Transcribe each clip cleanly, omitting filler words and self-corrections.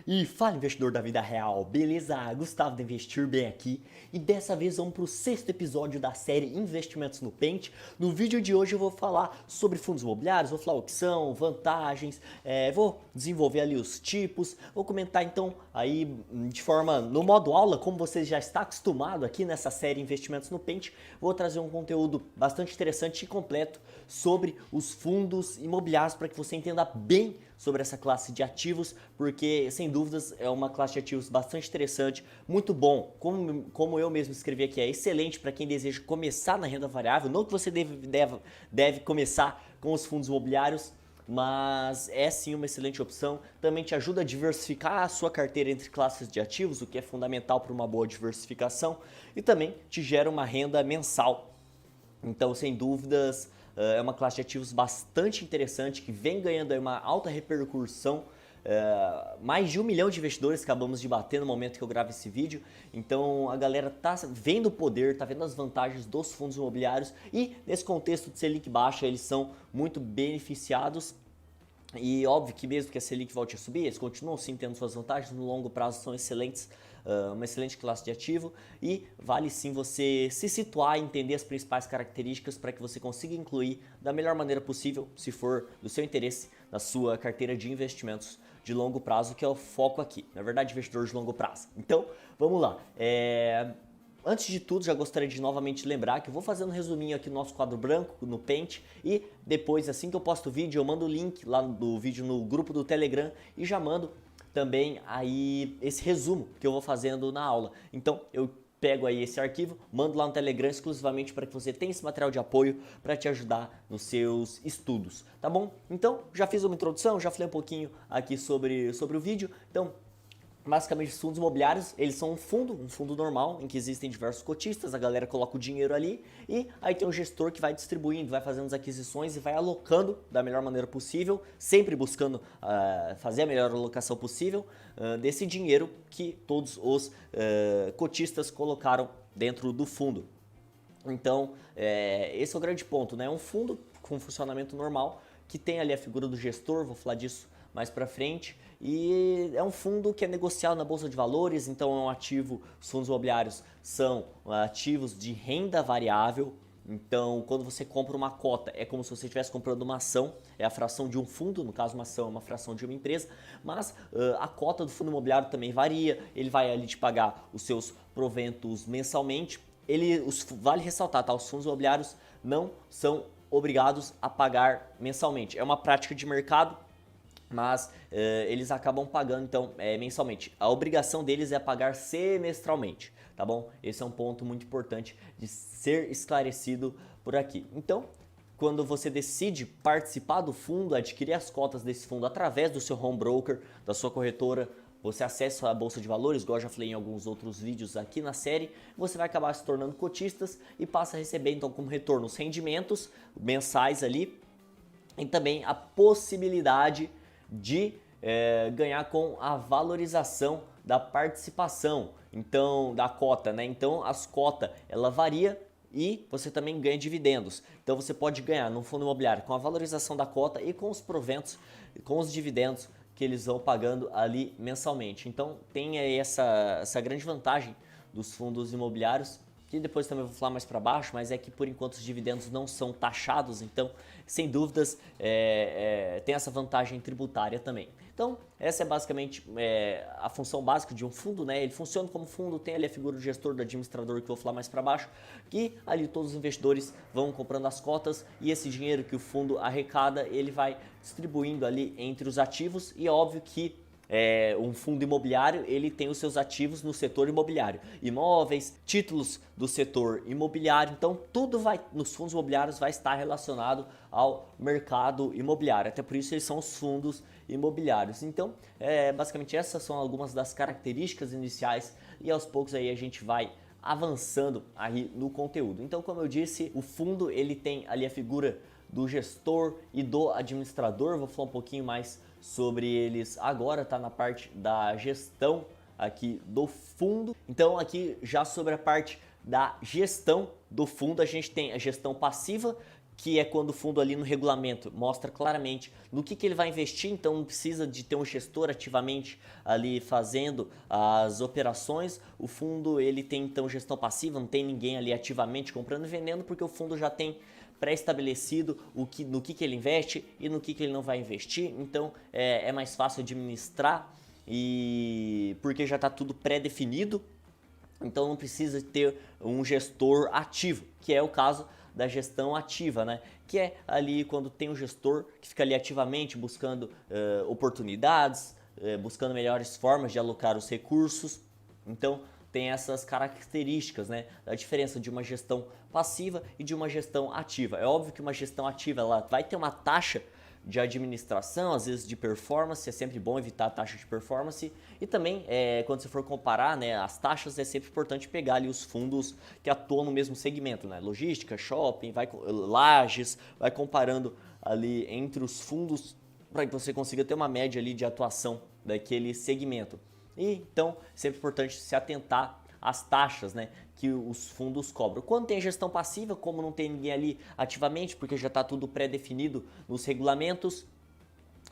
E fala, investidor da vida real, beleza? Gustavo da Investir Bem aqui e dessa vez vamos para o sexto episódio da série Investimentos no Pente. No vídeo de hoje eu vou falar sobre fundos imobiliários, vou falar o que são, vantagens, vou desenvolver ali os tipos, vou comentar então aí de forma no modo aula, como você já está acostumado aqui nessa série Investimentos no Pente, vou trazer um conteúdo bastante interessante e completo sobre os fundos imobiliários para que você entenda bem sobre essa classe de ativos, porque sem dúvidas é uma classe de ativos bastante interessante, muito bom, como eu mesmo escrevi aqui, é excelente para quem deseja começar na renda variável, não que você deve começar com os fundos imobiliários, mas é sim uma excelente opção, também te ajuda a diversificar a sua carteira entre classes de ativos, o que é fundamental para uma boa diversificação, e também te gera uma renda mensal. Então, sem dúvidas, é uma classe de ativos bastante interessante que vem ganhando aí uma alta repercussão. Mais de 1 milhão de investidores que acabamos de bater no momento que eu gravo esse vídeo. Então a galera tá vendo o poder, tá vendo as vantagens dos fundos imobiliários e nesse contexto de Selic baixa eles são muito beneficiados. E óbvio que mesmo que a Selic volte a subir, eles continuam sim tendo suas vantagens, no longo prazo são excelentes, uma excelente classe de ativo e vale sim você se situar e entender as principais características para que você consiga incluir da melhor maneira possível, se for do seu interesse, na sua carteira de investimentos de longo prazo, que é o foco aqui, na verdade investidor de longo prazo. Então, vamos lá. Antes de tudo, já gostaria de novamente lembrar que eu vou fazendo um resuminho aqui no nosso quadro branco, no Paint, e depois, assim que eu posto o vídeo, eu mando o link lá do vídeo no grupo do Telegram e já mando também aí esse resumo que eu vou fazendo na aula. Então, eu pego aí esse arquivo, mando lá no Telegram exclusivamente para que você tenha esse material de apoio para te ajudar nos seus estudos, tá bom? Então, já fiz uma introdução, já falei um pouquinho aqui sobre o vídeo, então basicamente, os fundos imobiliários, eles são um fundo normal, em que existem diversos cotistas, a galera coloca o dinheiro ali e aí tem um gestor que vai distribuindo, vai fazendo as aquisições e vai alocando da melhor maneira possível, sempre buscando fazer a melhor alocação possível desse dinheiro que todos os cotistas colocaram dentro do fundo. Então, esse é o grande ponto, né? É um fundo com funcionamento normal, que tem ali a figura do gestor, vou falar disso mais para frente, e é um fundo que é negociado na Bolsa de Valores, então é um ativo, os fundos imobiliários são ativos de renda variável, então quando você compra uma cota é como se você estivesse comprando uma ação, é a fração de um fundo, no caso uma ação é uma fração de uma empresa, mas a cota do fundo imobiliário também varia, ele vai ali te pagar os seus proventos mensalmente, vale ressaltar, tá? Os fundos imobiliários não são obrigados a pagar mensalmente, é uma prática de mercado, mas eles acabam pagando então mensalmente. A obrigação deles é pagar semestralmente, tá bom? Esse é um ponto muito importante de ser esclarecido por aqui. Então, quando você decide participar do fundo, adquirir as cotas desse fundo através do seu home broker, da sua corretora, você acessa a Bolsa de Valores, igual eu já falei em alguns outros vídeos aqui na série, você vai acabar se tornando cotistas e passa a receber então como retorno os rendimentos mensais ali e também a possibilidade de ganhar com a valorização da participação, então da cota, né? Então as cotas ela varia e você também ganha dividendos. Então você pode ganhar no fundo imobiliário com a valorização da cota e com os proventos, com os dividendos que eles vão pagando ali mensalmente. Então tem aí essa grande vantagem dos fundos imobiliários, que depois também vou falar mais para baixo, mas é que por enquanto os dividendos não são taxados, então sem dúvidas tem essa vantagem tributária também. Então essa é basicamente a função básica de um fundo, né? Ele funciona como fundo, tem ali a figura do gestor, do administrador, que eu vou falar mais para baixo, que ali todos os investidores vão comprando as cotas e esse dinheiro que o fundo arrecada, ele vai distribuindo ali entre os ativos e é óbvio que um fundo imobiliário, ele tem os seus ativos no setor imobiliário, imóveis, títulos do setor imobiliário, então tudo nos fundos imobiliários vai estar relacionado ao mercado imobiliário, até por isso eles são os fundos imobiliários. Então, basicamente essas são algumas das características iniciais e aos poucos aí a gente vai avançando aí no conteúdo. Então, como eu disse, o fundo ele tem ali a figura do gestor e do administrador, vou falar um pouquinho mais sobre eles agora, tá na parte da gestão aqui do fundo. Então aqui já sobre a parte da gestão do fundo, a gente tem a gestão passiva, que é quando o fundo ali no regulamento mostra claramente no que ele vai investir, então não precisa de ter um gestor ativamente ali fazendo as operações. O fundo ele tem então gestão passiva, não tem ninguém ali ativamente comprando e vendendo, porque o fundo já tem pré-estabelecido no que ele investe e no que ele não vai investir, então é mais fácil administrar e porque já está tudo pré-definido, então não precisa ter um gestor ativo, que é o caso da gestão ativa, né? Que é ali quando tem um gestor que fica ali ativamente buscando oportunidades, buscando melhores formas de alocar os recursos. Então tem essas características, né? A diferença de uma gestão passiva e de uma gestão ativa. É óbvio que uma gestão ativa ela vai ter uma taxa de administração, às vezes de performance, é sempre bom evitar a taxa de performance. E também, quando você for comparar, né, as taxas, é sempre importante pegar ali os fundos que atuam no mesmo segmento, né? Logística, shopping, lajes, vai comparando ali entre os fundos para que você consiga ter uma média ali de atuação daquele segmento. E então, sempre importante se atentar às taxas, né, que os fundos cobram. Quando tem gestão passiva, como não tem ninguém ali ativamente, porque já está tudo pré-definido nos regulamentos,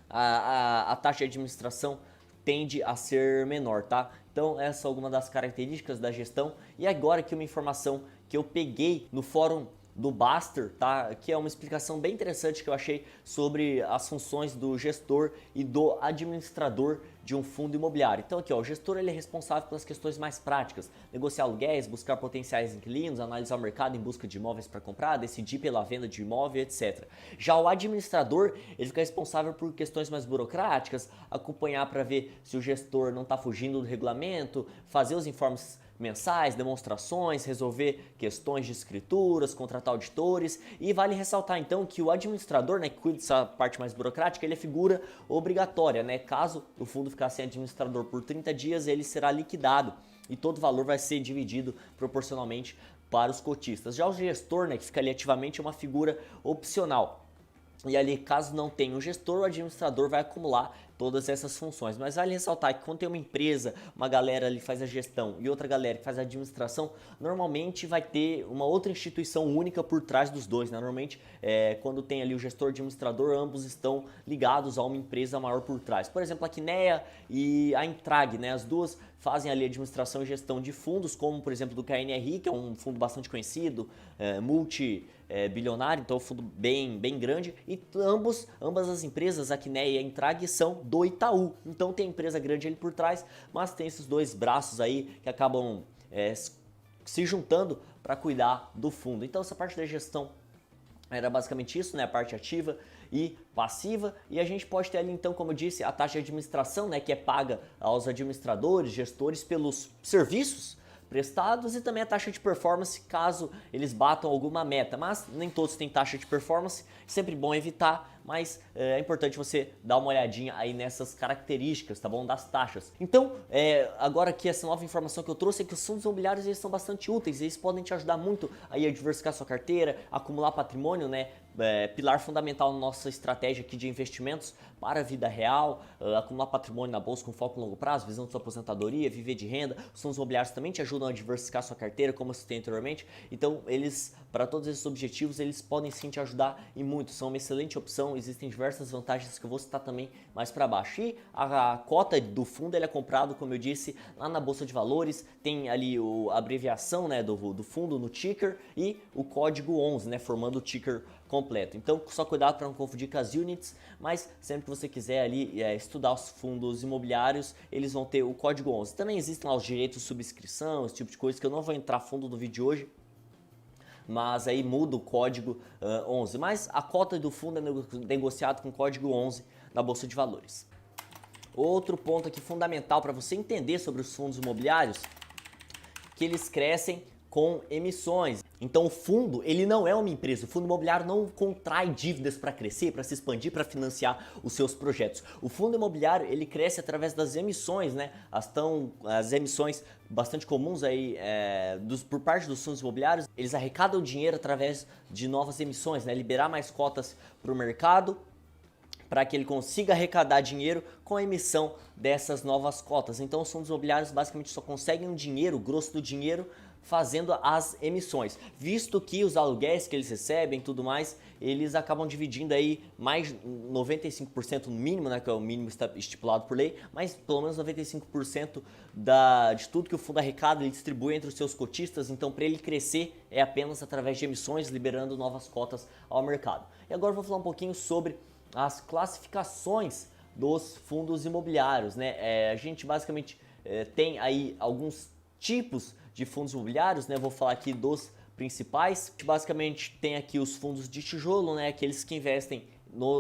a taxa de administração tende a ser menor, tá? Então essa é alguma das características da gestão. E agora aqui uma informação que eu peguei no fórum do Baster, tá? Que é uma explicação bem interessante que eu achei sobre as funções do gestor e do administrador de um fundo imobiliário. Então aqui, ó, o gestor ele é responsável pelas questões mais práticas, negociar aluguéis, buscar potenciais inquilinos, analisar o mercado em busca de imóveis para comprar, decidir pela venda de imóvel, etc. Já o administrador, ele fica responsável por questões mais burocráticas, acompanhar para ver se o gestor não está fugindo do regulamento, fazer os informes mensais, demonstrações, resolver questões de escrituras, contratar auditores. E vale ressaltar então que o administrador, né, que cuida dessa parte mais burocrática, ele é figura obrigatória, né? Caso o fundo ficar sem administrador por 30 dias, ele será liquidado e todo o valor vai ser dividido proporcionalmente para os cotistas. Já o gestor, né, que fica ali ativamente, é uma figura opcional. E ali, caso não tenha um gestor, o administrador vai acumular todas essas funções. Mas vale ressaltar que quando tem uma empresa, uma galera ali faz a gestão e outra galera que faz a administração, normalmente vai ter uma outra instituição única por trás dos dois, né? Normalmente, quando tem ali o gestor e o administrador, ambos estão ligados a uma empresa maior por trás. Por exemplo, a Kinea e a Intrag, né? As duas fazem ali administração e gestão de fundos, como por exemplo do KNRI, que é um fundo bastante conhecido, multi-bilionário, então é um fundo bem grande, e ambas as empresas, a Kinea e a Intrag, são do Itaú. Então tem empresa grande ali por trás, mas tem esses dois braços aí que acabam se juntando para cuidar do fundo. Então essa parte da gestão era basicamente isso, né? A parte ativa e passiva. E a gente pode ter ali então, como eu disse, a taxa de administração, né? Que é paga aos administradores, gestores pelos serviços prestados, e também a taxa de performance caso eles batam alguma meta, mas nem todos têm taxa de performance, sempre bom evitar, mas é importante você dar uma olhadinha aí nessas características, tá bom, das taxas. Então, agora aqui essa nova informação que eu trouxe é que os fundos imobiliários eles são bastante úteis, eles podem te ajudar muito aí a diversificar sua carteira, acumular patrimônio, né, pilar fundamental na nossa estratégia aqui de investimentos para a vida real, acumular patrimônio na bolsa com foco no longo prazo, visão de sua aposentadoria, viver de renda. Os fundos imobiliários também te ajudam a diversificar sua carteira, como eu citei anteriormente. Então, eles, para todos esses objetivos, eles podem sim te ajudar e muito. São uma excelente opção, existem diversas vantagens que eu vou citar também mais para baixo. E a cota do fundo ele é comprado, como eu disse, lá na Bolsa de Valores, tem ali a abreviação, né, do fundo no ticker e o código 11, né, formando o ticker completo. Então, só cuidado para não confundir com as units, mas sempre que você quiser ali estudar os fundos imobiliários, eles vão ter o código 11. Também existem lá os direitos de subscrição, esse tipo de coisa que eu não vou entrar fundo no vídeo de hoje, mas aí muda o código 11. Mas a cota do fundo é negociado com o código 11 na Bolsa de Valores. Outro ponto aqui fundamental para você entender sobre os fundos imobiliários, que eles crescem com emissões. Então o fundo, ele não é uma empresa, o fundo imobiliário não contrai dívidas para crescer, para se expandir, para financiar os seus projetos. O fundo imobiliário, ele cresce através das emissões, né? As emissões bastante comuns aí por parte dos fundos imobiliários, eles arrecadam dinheiro através de novas emissões, né? Liberar mais cotas para o mercado, para que ele consiga arrecadar dinheiro com a emissão dessas novas cotas. Então os fundos imobiliários basicamente só conseguem um dinheiro, o grosso do dinheiro, fazendo as emissões, visto que os aluguéis que eles recebem e tudo mais, eles acabam dividindo aí mais 95% no mínimo, né, que é o mínimo estipulado por lei, mas pelo menos 95% de tudo que o fundo arrecada ele distribui entre os seus cotistas, então para ele crescer é apenas através de emissões, liberando novas cotas ao mercado. E agora eu vou falar um pouquinho sobre as classificações dos fundos imobiliários, né? A gente basicamente tem aí alguns tipos de fundos imobiliários, né? Vou falar aqui dos principais. Basicamente tem aqui os fundos de tijolo, né? Aqueles que investem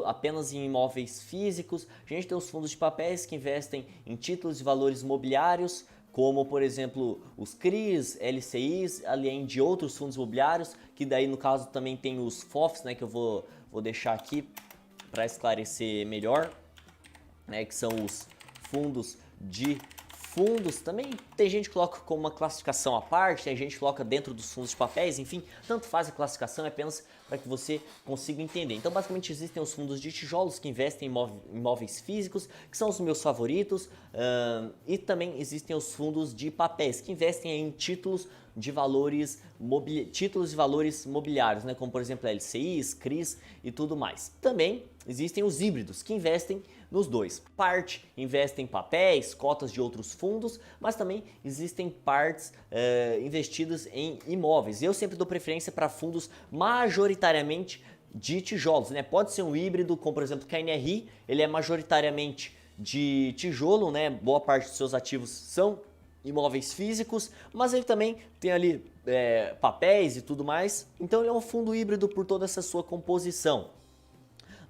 apenas em imóveis físicos. A gente tem os fundos de papéis que investem em títulos de valores imobiliários, como por exemplo os CRIs, LCIs, além de outros fundos imobiliários, que daí no caso também tem os FOFs, né? Que eu vou deixar aqui para esclarecer melhor, né? Que são os fundos de fundos. Também tem gente que coloca como uma classificação à parte, tem gente que coloca dentro dos fundos de papéis, enfim, tanto faz a classificação, é apenas para que você consiga entender. Então basicamente existem os fundos de tijolos que investem em imóveis físicos, que são os meus favoritos, e também existem os fundos de papéis que investem em títulos de valores mobiliários, né, como por exemplo LCIs, CRIs e tudo mais. Também existem os híbridos que investem nos dois. Parte investe em papéis, cotas de outros fundos, mas também existem partes investidas em imóveis. Eu sempre dou preferência para fundos majoritariamente de tijolos, né? Pode ser um híbrido, como por exemplo o KNRI, ele é majoritariamente de tijolo, né? Boa parte dos seus ativos são imóveis físicos, mas ele também tem ali papéis e tudo mais. Então ele é um fundo híbrido por toda essa sua composição.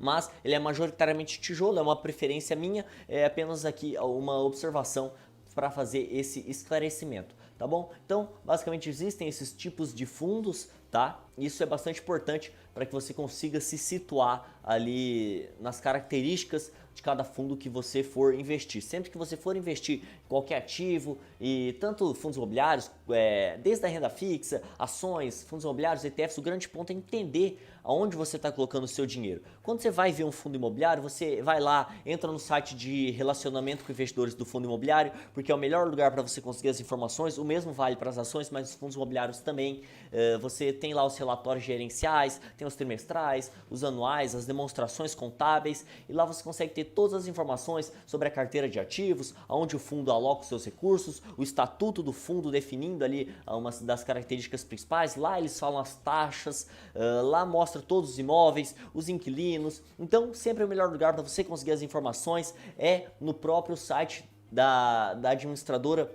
Mas ele é majoritariamente tijolo, é uma preferência minha, é apenas aqui uma observação para fazer esse esclarecimento, tá bom? Então, basicamente existem esses tipos de fundos, tá? Isso é bastante importante para que você consiga se situar ali nas características de cada fundo que você for investir. Sempre que você for investir em qualquer ativo, e tanto fundos imobiliários, desde a renda fixa, ações, fundos imobiliários, ETFs, o grande ponto é entender aonde você está colocando o seu dinheiro. Quando você vai ver um fundo imobiliário, você vai lá, entra no site de relacionamento com investidores do fundo imobiliário, porque é o melhor lugar para você conseguir as informações. O mesmo vale para as ações, mas os fundos imobiliários também. Você tem lá os relatórios gerenciais, tem os trimestrais, os anuais, as demonstrações contábeis, e lá você consegue ter todas as informações sobre a carteira de ativos, aonde o fundo aloca os seus recursos, o estatuto do fundo definindo ali uma das características principais. Lá eles falam as taxas, lá mostra todos os imóveis, os inquilinos. Então sempre o melhor lugar para você conseguir as informações é no próprio site da administradora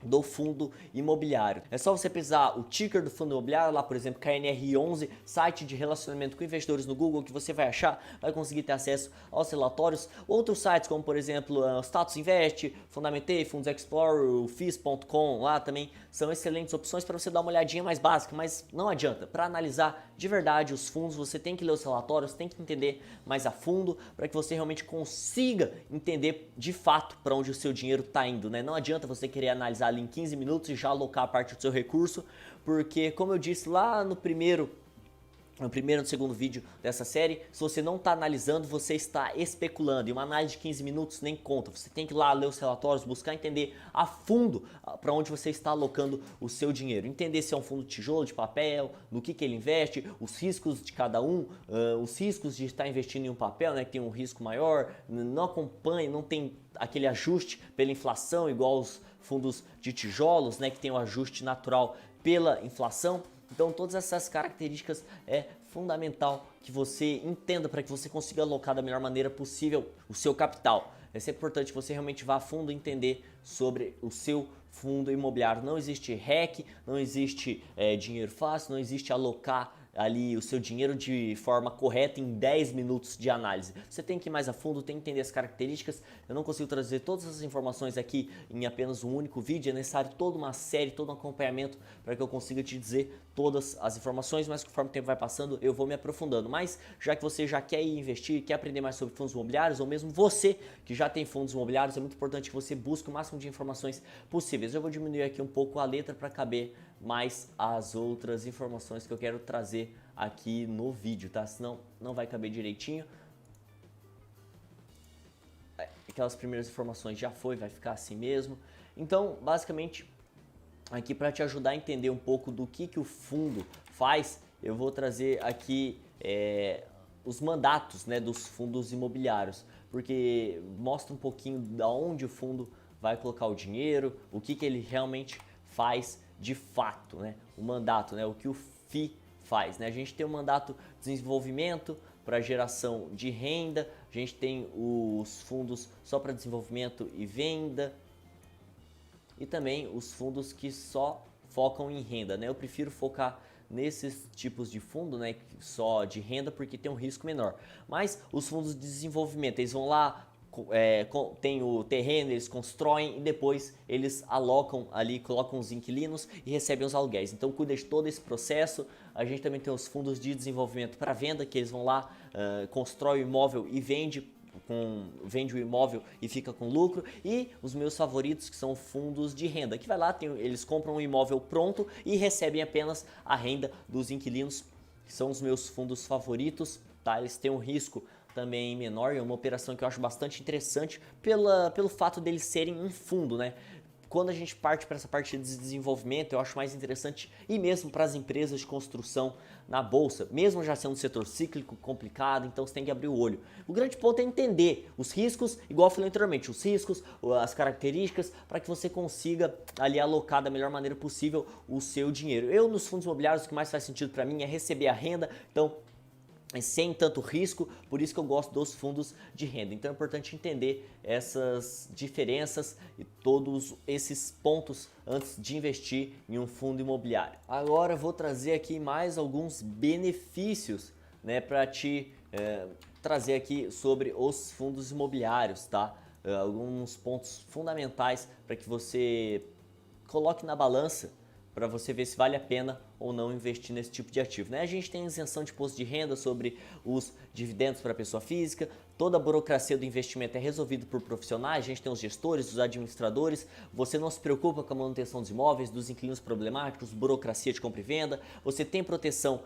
do fundo imobiliário. É só você pesquisar o ticker do fundo imobiliário, lá por exemplo KNR11, site de relacionamento com investidores no Google, que você vai achar, vai conseguir ter acesso aos relatórios. Outros sites como por exemplo Status Invest, Fundamentei, Fundos Explorer, o FIS.com, lá também são excelentes opções para você dar uma olhadinha mais básica, mas não adianta. Para analisar de verdade os fundos, você tem que ler os relatórios, tem que entender mais a fundo, para que você realmente consiga entender de fato para onde o seu dinheiro está indo, né? Não adianta você querer analisar ali em 15 minutos e já alocar a parte do seu recurso, porque como eu disse lá no primeiro e no segundo vídeo dessa série, se você não está analisando, você está especulando, e uma análise de 15 minutos nem conta. Você tem que ir lá ler os relatórios, buscar entender a fundo para onde você está alocando o seu dinheiro, entender se é um fundo de tijolo, de papel, no que ele investe, os riscos de cada um, os riscos de estar investindo em um papel, né, que tem um risco maior, não acompanha, não tem aquele ajuste pela inflação igual os fundos de tijolos, né, que tem o ajuste natural pela inflação. Então todas essas características é fundamental que você entenda para que você consiga alocar da melhor maneira possível o seu capital. É sempre importante que você realmente vá a fundo entender sobre o seu fundo imobiliário. Não existe REC, não existe dinheiro fácil, não existe alocar ali o seu dinheiro de forma correta em 10 minutos de análise. Você tem que ir mais a fundo, tem que entender as características. Eu não consigo trazer todas as informações aqui em apenas um único vídeo, é necessário toda uma série, todo um acompanhamento para que eu consiga te dizer todas as informações, mas conforme o tempo vai passando eu vou me aprofundando. Mas já que você já quer ir investir, quer aprender mais sobre fundos imobiliários, ou mesmo você que já tem fundos imobiliários, é muito importante que você busque o máximo de informações possíveis. Eu vou diminuir aqui um pouco a letra para caber mais as outras informações que eu quero trazer aqui no vídeo, tá? Senão não vai caber direitinho. aquelas primeiras informações já foi, vai ficar assim mesmo. Então, basicamente, aqui para te ajudar a entender um pouco do que o fundo faz, eu vou trazer aqui os mandatos, né, dos fundos imobiliários, porque mostra um pouquinho da onde o fundo vai colocar o dinheiro, o que ele realmente faz de fato, né? O mandato, né? O que o FII faz, né? A gente tem o mandato de desenvolvimento para geração de renda, a gente tem os fundos só para desenvolvimento e venda e também os fundos que só focam em renda, né? Eu prefiro focar nesses tipos de fundo, né, só de renda, porque tem um risco menor. Mas os fundos de desenvolvimento, eles vão lá, tem o terreno, eles constroem e depois eles alocam ali, colocam os inquilinos e recebem os aluguéis. Então cuida de todo esse processo. A gente também tem os fundos de desenvolvimento para venda, que eles vão lá, constrói o imóvel e vende o imóvel e fica com lucro. E os meus favoritos, que são fundos de renda, que vai lá, eles compram um imóvel pronto e recebem apenas a renda dos inquilinos, que são os meus fundos favoritos, tá? Eles têm um risco também menor, é uma operação que eu acho bastante interessante pelo fato deles serem um fundo, né? Quando a gente parte para essa parte de desenvolvimento, eu acho mais interessante e mesmo para as empresas de construção na bolsa, mesmo já sendo um setor cíclico, complicado, então você tem que abrir o olho. O grande ponto é entender os riscos, igual eu falei anteriormente, os riscos, as características, para que você consiga ali alocar da melhor maneira possível o seu dinheiro. Eu, nos fundos imobiliários, o que mais faz sentido para mim é receber a renda, então sem tanto risco, por isso que eu gosto dos fundos de renda. Então é importante entender essas diferenças e todos esses pontos antes de investir em um fundo imobiliário. Agora eu vou trazer aqui mais alguns benefícios, né, para te trazer aqui sobre os fundos imobiliários, tá? Alguns pontos fundamentais para que você coloque na balança para você ver se vale a pena ou não investir nesse tipo de ativo, né? A gente tem isenção de imposto de renda sobre os dividendos para a pessoa física, toda a burocracia do investimento é resolvida por profissionais, a gente tem os gestores, os administradores, você não se preocupa com a manutenção dos imóveis, dos inquilinos problemáticos, burocracia de compra e venda, você tem proteção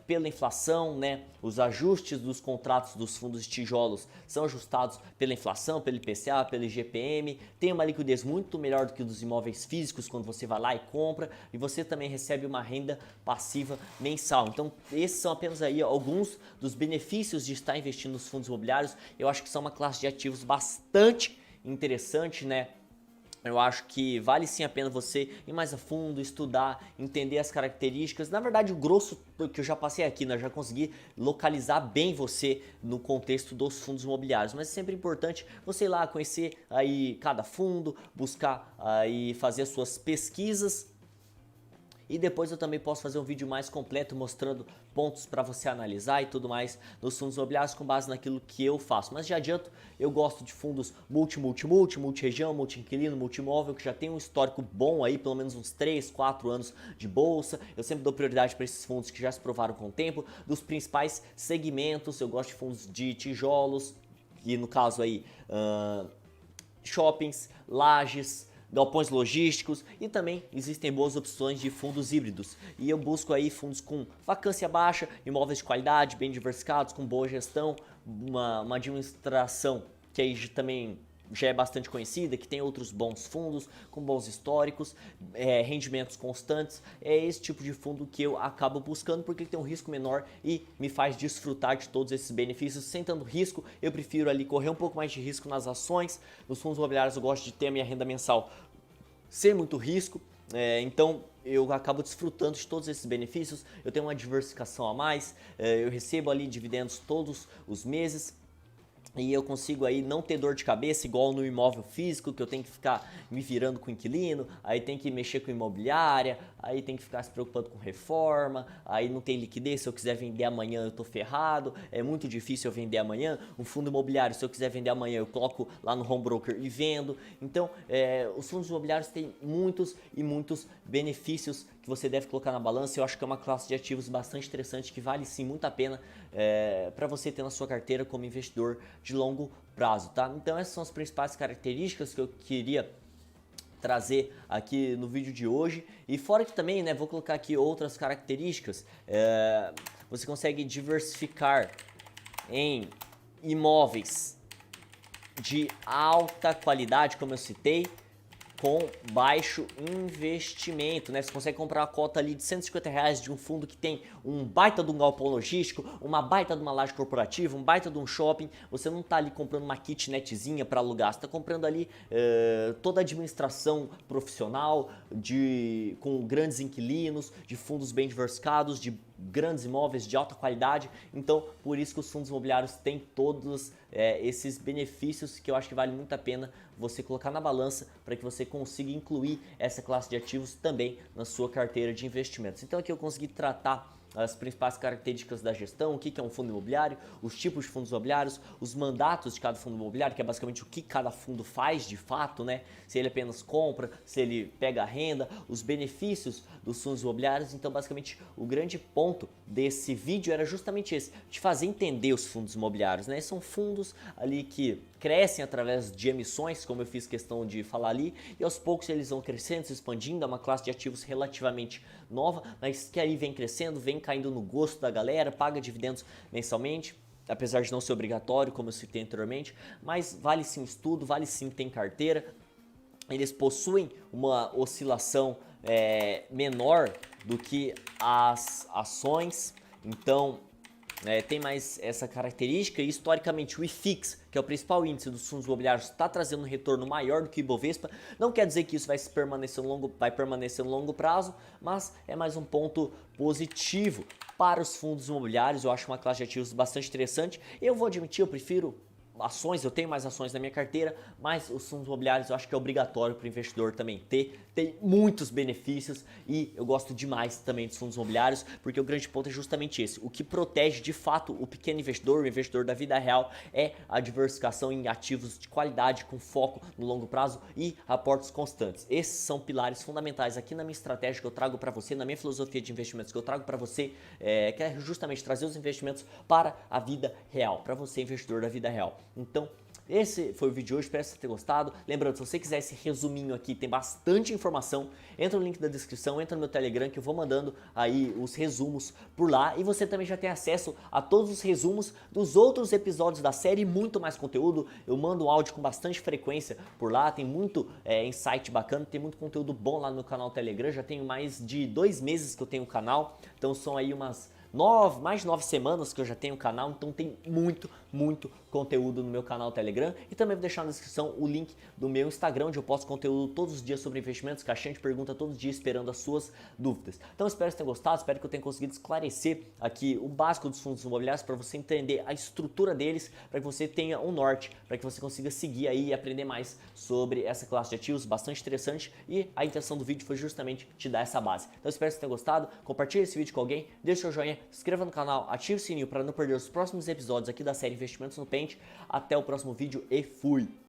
pela inflação, né? Os ajustes dos contratos dos fundos de tijolos são ajustados pela inflação, pelo IPCA, pelo IGPM, tem uma liquidez muito melhor do que dos imóveis físicos quando você vai lá e compra, e você também recebe uma renda passiva mensal. Então esses são apenas aí alguns dos benefícios de estar investindo nos fundos imobiliários. Eu acho que são uma classe de ativos bastante interessante, né? Eu acho que vale sim a pena você ir mais a fundo, estudar, entender as características. Na verdade, o grosso que eu já passei aqui, né? Eu já consegui localizar bem você no contexto dos fundos imobiliários. Mas é sempre importante você ir lá conhecer aí cada fundo, buscar aí fazer as suas pesquisas. E depois eu também posso fazer um vídeo mais completo mostrando pontos para você analisar e tudo mais nos fundos imobiliários com base naquilo que eu faço. Mas já adianto, eu gosto de fundos multi-região, multi-inquilino, multi-imóvel, que já tem um histórico bom aí, pelo menos uns 3, 4 anos de bolsa. Eu sempre dou prioridade para esses fundos que já se provaram com o tempo. Dos principais segmentos, eu gosto de fundos de tijolos, e no caso aí, shoppings, lajes, galpões logísticos, e também existem boas opções de fundos híbridos. E eu busco aí fundos com vacância baixa, imóveis de qualidade, bem diversificados, com boa gestão, uma administração que aí também já é bastante conhecida, que tem outros bons fundos, com bons históricos, rendimentos constantes. É esse tipo de fundo que eu acabo buscando, porque tem um risco menor e me faz desfrutar de todos esses benefícios sem tanto risco. Eu prefiro ali correr um pouco mais de risco nas ações. Nos fundos imobiliários eu gosto de ter a minha renda mensal sem muito risco, então eu acabo desfrutando de todos esses benefícios. Eu tenho uma diversificação a mais, eu recebo ali dividendos todos os meses, e eu consigo aí não ter dor de cabeça igual no imóvel físico, que eu tenho que ficar me virando com o inquilino, aí tem que mexer com imobiliária, aí tem que ficar se preocupando com reforma, aí não tem liquidez, se eu quiser vender amanhã eu tô ferrado, é muito difícil eu vender amanhã. Um fundo imobiliário, se eu quiser vender amanhã, eu coloco lá no home broker e vendo. Então, os fundos imobiliários têm muitos e muitos benefícios que você deve colocar na balança. Eu acho que é uma classe de ativos bastante interessante, que vale sim muito a pena para você ter na sua carteira como investidor de longo prazo, tá? Então essas são as principais características que eu queria trazer aqui no vídeo de hoje. E fora que também, né, vou colocar aqui outras características. Você consegue diversificar em imóveis de alta qualidade, como eu citei, com baixo investimento, né? Você consegue comprar uma cota ali de R$ 150 de um fundo que tem um baita de um galpão logístico, uma baita de uma laje corporativa, um baita de um shopping. Você não está ali comprando uma kitnetzinha para alugar, você está comprando ali toda a administração profissional, com grandes inquilinos, de fundos bem diversificados, de grandes imóveis de alta qualidade. Então, por isso que os fundos imobiliários têm todos esses benefícios que eu acho que vale muito a pena você colocar na balança para que você consiga incluir essa classe de ativos também na sua carteira de investimentos. Então aqui eu consegui tratar as principais características da gestão, o que é um fundo imobiliário, os tipos de fundos imobiliários, os mandatos de cada fundo imobiliário, que é basicamente o que cada fundo faz de fato, né? Se ele apenas compra, se ele pega a renda, os benefícios dos fundos imobiliários. Então, basicamente, o grande ponto desse vídeo era justamente esse, de fazer entender os fundos imobiliários, né? São fundos ali que crescem através de emissões, como eu fiz questão de falar ali, e aos poucos eles vão crescendo, se expandindo, é uma classe de ativos relativamente nova, mas que aí vem crescendo, vem caindo no gosto da galera, paga dividendos mensalmente, apesar de não ser obrigatório, como eu citei anteriormente, mas vale sim o estudo, vale sim ter em carteira. Eles possuem uma oscilação menor do que as ações, então tem mais essa característica. E historicamente o IFIX, que é o principal índice dos fundos imobiliários, está trazendo um retorno maior do que o Ibovespa. Não quer dizer que isso vai permanecer no longo prazo, mas é mais um ponto positivo para os fundos imobiliários. Eu acho uma classe de ativos bastante interessante. Eu vou admitir, eu prefiro ações, eu tenho mais ações na minha carteira, mas os fundos imobiliários eu acho que é obrigatório para o investidor também ter. Tem muitos benefícios e eu gosto demais também dos fundos imobiliários, porque o grande ponto é justamente esse. O que protege de fato o pequeno investidor, o investidor da vida real, é a diversificação em ativos de qualidade, com foco no longo prazo e aportes constantes. Esses são pilares fundamentais aqui na minha estratégia que eu trago para você, na minha filosofia de investimentos que eu trago para você, que é justamente trazer os investimentos para a vida real, para você investidor da vida real. Então, esse foi o vídeo de hoje, espero que você tenha gostado. Lembrando, se você quiser esse resuminho aqui, tem bastante informação, entra no link da descrição, entra no meu Telegram que eu vou mandando aí os resumos por lá. E você também já tem acesso a todos os resumos dos outros episódios da série, muito mais conteúdo. Eu mando um áudio com bastante frequência por lá, tem muito insight bacana, tem muito conteúdo bom lá no meu canal Telegram. Já tenho mais de 2 meses que eu tenho o canal, então são aí mais de 9 semanas que eu já tenho o canal, então tem muito conteúdo no meu canal Telegram. E também vou deixar na descrição o link do meu Instagram, onde eu posto conteúdo todos os dias sobre investimentos, caixinha de pergunta todos os dias esperando as suas dúvidas. Então espero que você tenha gostado, espero que eu tenha conseguido esclarecer aqui o básico dos fundos imobiliários para você entender a estrutura deles, para que você tenha um norte, para que você consiga seguir aí e aprender mais sobre essa classe de ativos, bastante interessante, e a intenção do vídeo foi justamente te dar essa base. Então espero que você tenha gostado, compartilhe esse vídeo com alguém, deixe seu joinha, se inscreva no canal, ative o sininho para não perder os próximos episódios aqui da série Investimentos no Pente. Até o próximo vídeo e fui!